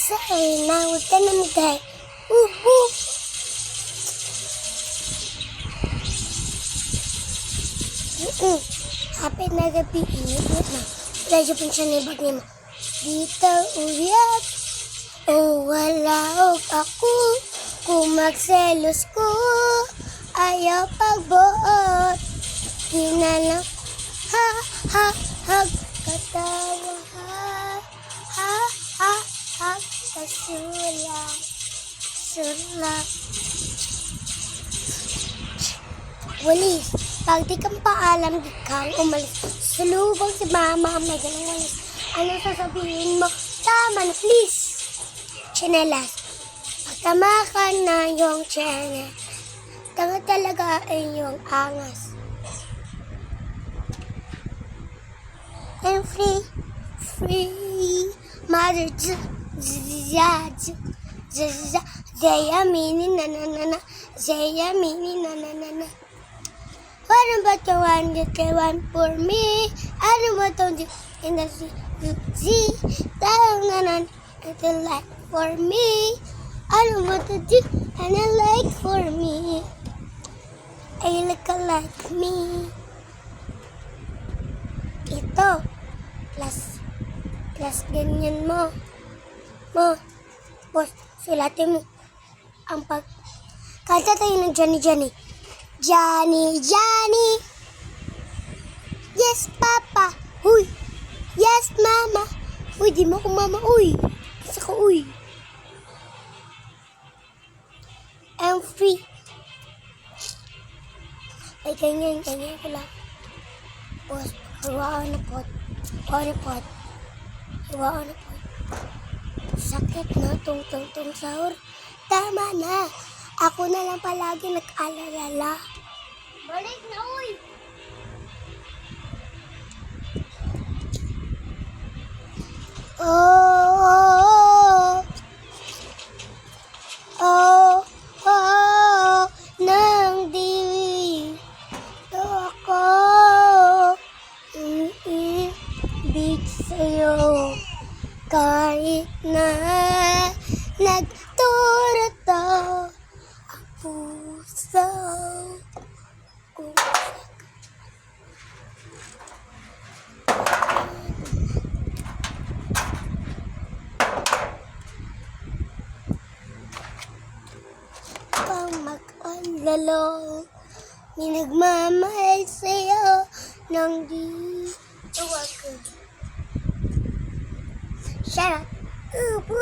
Sana, huwag ka na magay. Uhu! Hapit na gabi, init na. Medyo pang siya nibag niya mo. Dito uyak, o wala og ako. Kung magselos ko, ayaw pagbuot. Hinalang, ha, ha, hag, katawa, ha, hag, kasulat, sulat. Walis, pag di kang paalam, di kang umalis. Sulubong si mama, may galang walis. Ano sasabihin mo? Tama na, please. Chinelas. Pagtama ka na yung chene. Tanga talaga ay yung angas. I'm free, free. Mother, Zaya mini na na na na. Zaya mini na na na na. What about the one that they want for me? I don't want to in the Z. Talanganan, it's a like for me. I don't want to do and I like for me. I look like me. Ito, plus ganyan mo. Boss, sulatin mo. Ang kanta tayo ng Johnny. Johnny. Yes, Papa. Uy. Yes, Mama. Uy, di mo ako mama. Uy. Kasi ko, uy. I'm free. Ay, ganyan ko lang. Boss, hiwaan na pot. Hiwaan na pot. Sakit na tong sahur. Tama na. Ako na lang palagi nag-alala. Balik na, uy! Nang di to ako ibig sa'yo kahit na nagturo to ang puso kung mag-alala, may nagmamahal sa'yo nang di tuwag. Shut up.